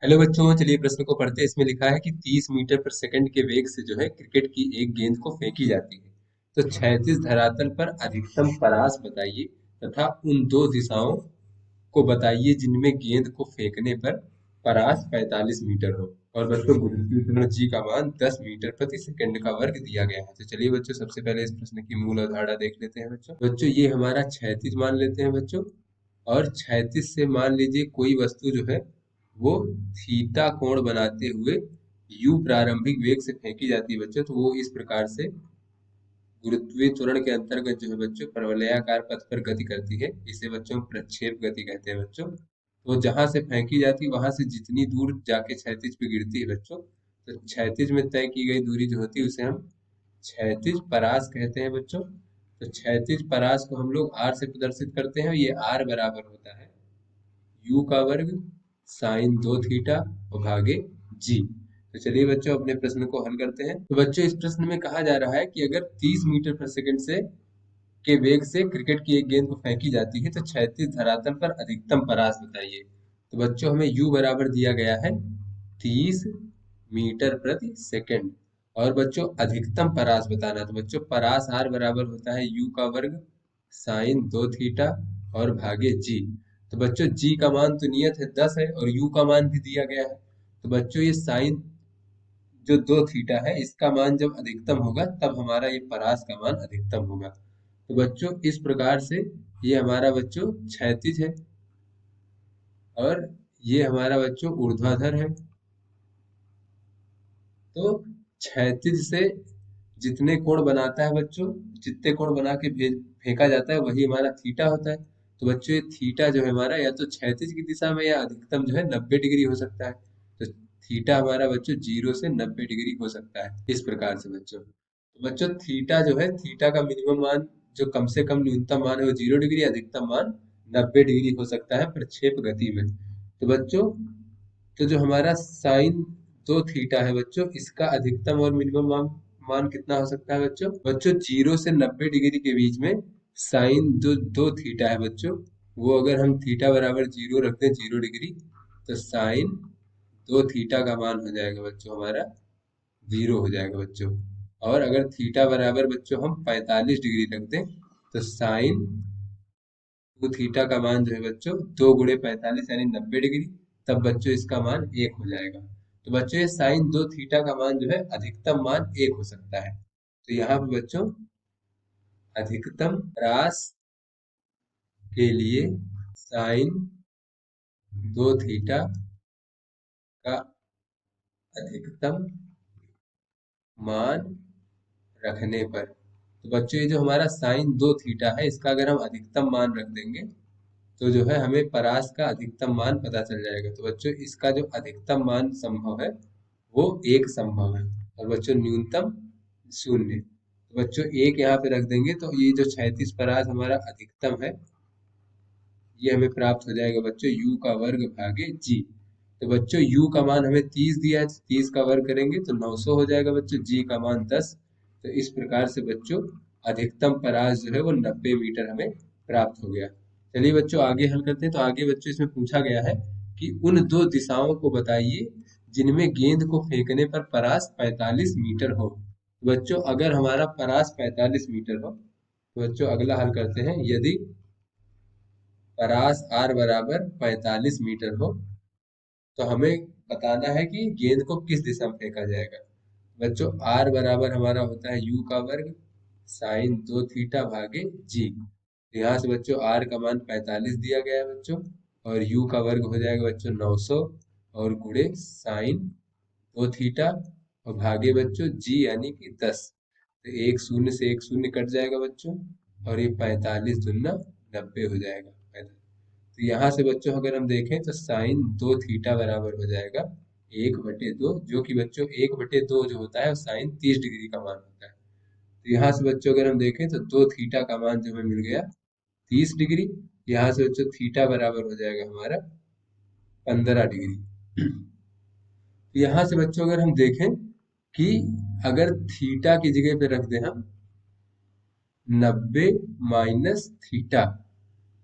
Hello बच्चों, चलिए प्रश्न को पढ़ते हैं। इसमें लिखा है कि 30 मीटर पर सेकंड के वेग से जो है क्रिकेट की एक गेंद को फेंकी जाती है। तो क्षैतिज धरातल पर अधिकतम परास बताइए तथा उन दो दिशाओं को बताइए जिनमें गेंद को फेंकने पर परास 45 मीटर हो। और बच्चों गुरुत्वीय त्वरण जी का मान 10 मीटर प्रति सेकंड का वर्ग दिया गया है। तो चलिए बच्चों, सबसे पहले इस प्रश्न की मूल अवधारणा देख लेते हैं। बच्चों ये हमारा क्षैतिज मान लेते हैं बच्चों। और क्षैतिज से मान लीजिए कोई वस्तु जो है वो थीटा कोण बनाते हुए यू प्रारंभिक वेग से फेंकी जाती है बच्चों। तो वो इस प्रकार से गुरुत्वीय त्वरण के अंतर्गत जो है बच्चों परवलयाकार पथ पर गति करती है। इसे बच्चों प्रक्षेप गति कहते हैं बच्चों। तो जहां से फेंकी जाती है वहां से जितनी दूर जाके क्षैतिज पे गिरती है बच्चों, तो क्षैतिज में तय की गई दूरी जो होती है उसे हम क्षैतिज परास कहते हैं बच्चों। तो क्षैतिज परास को हम लोग आर से प्रदर्शित करते हैं। ये आर बराबर होता है यू का वर्ग साइन 2 थीटा और भागे जी। तो चलिए बच्चों अपने प्रश्न को हल करते हैं। तो बच्चों इस प्रश्न में कहा जा रहा है कि अगर 30 मीटर प्रति सेकंड से के वेग से क्रिकेट की एक गेंद को फेंकी जाती है तो क्षैतिज धरातल पर अधिकतम परास बताइए। तो बच्चों हमें u बराबर दिया गया है 30 मीटर प्रति सेकंड। और बच्चों अधिकतम परास बताना, तो बच्चों परास r बराबर होता है u का वर्ग साइन 2 थीटा और भागे जी। तो बच्चों जी का मान तो नियत है 10 है और u का मान भी दिया गया है। तो बच्चों ये साइन जो 2 थीटा है इसका मान जब अधिकतम होगा तब हमारा ये परास का मान अधिकतम होगा। तो बच्चों इस प्रकार से ये हमारा बच्चों क्षैतिज है और ये हमारा बच्चों ऊर्ध्वाधर है। तो क्षैतिज से जितने कोण बनाता है बच्चों, जितने कोण बना के फेंका जाता है वही हमारा थीटा होता है। तो बच्चों ये थीटा जो है हमारा या तो क्षैतिज की दिशा में या अधिकतम जो है 90 डिग्री हो सकता है। तो थीटा हमारा बच्चों 0 से 90 डिग्री हो सकता है इस प्रकार से बच्चों। तो बच्चों थीटा जो है, थीटा का मिनिमम मान जो कम से कम न्यूनतम मान है वो 0 डिग्री, अधिकतम मान 90 डिग्री हो सकता है प्रक्षेप गति में। तो बच्चों तो जो हमारा साइन 2 थीटा है बच्चों, इसका अधिकतम और मिनिमम मान कितना हो सकता है बच्चों? बच्चों 0 से 90 डिग्री के बीच में साइन जो 2 थीटा है बच्चों, वो अगर हम थीटा बराबर 0 रखते हैं 0 डिग्री, तो साइन 2 थीटा का मान हो जाएगा बच्चों हमारा 0 हो जाएगा बच्चों। और अगर थीटा बराबर बच्चों हम 45 डिग्री रख दें तो साइन 2 थीटा का मान जो है बच्चों 2 गुणे 45 यानी 90 डिग्री, तब बच्चों इसका मान 1 हो जाएगा। तो बच्चों ये साइन 2 थीटा का मान जो है अधिकतम मान 1 हो सकता है। तो यहाँ पे बच्चों अधिकतम ह्रास के लिए साइन 2 थीटा का अधिकतम मान रखने पर, तो बच्चों ये जो हमारा साइन 2 थीटा है इसका अगर हम अधिकतम मान रख देंगे तो जो है हमें परास का अधिकतम मान पता चल जाएगा। तो बच्चों इसका जो अधिकतम मान संभव है वो 1 संभव है और बच्चों न्यूनतम 0। तो बच्चों 1 यहाँ पे रख देंगे तो ये जो 36 परास हमारा अधिकतम है ये हमें प्राप्त हो जाएगा बच्चों u का वर्ग भागे g। तो बच्चों u का मान हमें 30 दिया है, 30 का वर्ग करेंगे तो 900 हो जाएगा बच्चों, g का मान 10। तो इस प्रकार से बच्चों अधिकतम परास जो है वो 90 मीटर हमें प्राप्त हो गया। चलिए बच्चों आगे हल करते हैं। तो आगे बच्चों इसमें पूछा गया है कि उन दो दिशाओं को बताइए जिनमें गेंद को फेंकने पर परास 45 मीटर हो। तो बच्चों अगर हमारा परास 45 मीटर हो तो बच्चों अगला हल करते हैं। यदि परास r बराबर 45 मीटर हो तो हमें बताना है कि गेंद को किस दिशा में फेंका जाएगा। बच्चों r बराबर हमारा होता है u का वर्ग साइन 2 थीटा भागे g। यहाँ से बच्चों r का मान 45 दिया गया है बच्चों और u का वर्ग हो जाएगा बच्चों 900 और गुणे साइन 2 थीटा और भागे बच्चों g यानी कि 10। तो एक शून्य से एक शून्य कट जाएगा बच्चों और ये 45 दूना 90 हो जाएगा। तो यहाँ से बच्चों अगर हम देखें तो साइन 2 थीटा बराबर हो जाएगा 1/2, जो कि बच्चों 1/2 जो होता है वो साइन 30 डिग्री का मान होता है। तो यहाँ से बच्चों अगर हम देखें तो 2 थीटा का मान जो हमें मिल गया 30 डिग्री। यहाँ से बच्चों थीटा बराबर हो जाएगा हमारा 15 डिग्री। तो यहाँ से बच्चों अगर हम देखें कि अगर थीटा की जगह पे रख दें हम 90 माइनस थीटा,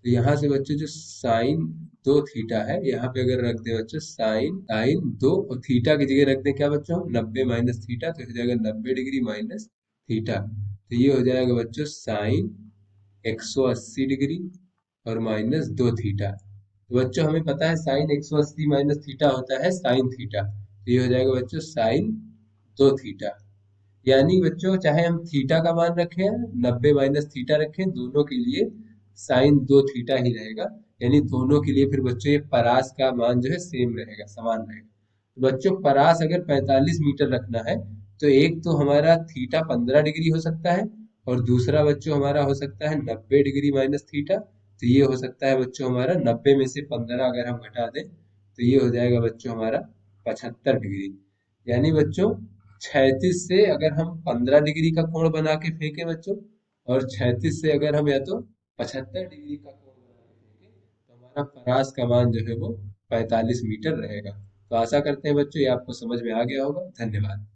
तो यहाँ से बच्चों जो साइन 2 थीटा है, यहाँ पे अगर रख दे बच्चों साइन साइन 2, और थीटा की जगह रख दे क्या बच्चों, 90 माइनस थीटा, तो हो जाएगा 90 डिग्री माइनस थीटा। तो ये हो जाएगा बच्चों साइन 180 डिग्री और माइनस 2 थीटा। तो बच्चों हमें पता है साइन 180 माइनस थीटा होता है साइन थीटा, तो ये हो जाएगा बच्चों साइन 2 थीटा। यानी बच्चों चाहे हम थीटा का मान रखें 90 माइनस थीटा रखें, दोनों के लिए साइन 2 थीटा ही रहेगा। यानी दोनों के लिए फिर बच्चों ये परास का मान जो है सेम रहेगा, समान रहेगा। तो बच्चों परास अगर 45 मीटर रखना है, तो एक तो हमारा थीटा 15 डिग्री हो सकता है, और दूसरा बच्चों हमारा हो सकता है 90 डिग्री माइनस थीटा। तो ये हो सकता है बच्चों हमारा 90 में से 15 अगर हम घटा दें, तो ये हो जाएगा बच्चों हमारा 75 डिग्री। यानी बच्चों क्षैतिज से अगर हम 15 डिग्री का कोण बना के फेंके बच्चों, और क्षैतिज से अगर हम या तो 75 डिग्री का कोण बना के फेंके, तो हमारा परास का मान जो है वो 45 मीटर रहेगा। तो आशा करते हैं बच्चों ये आपको समझ में आ गया होगा। धन्यवाद।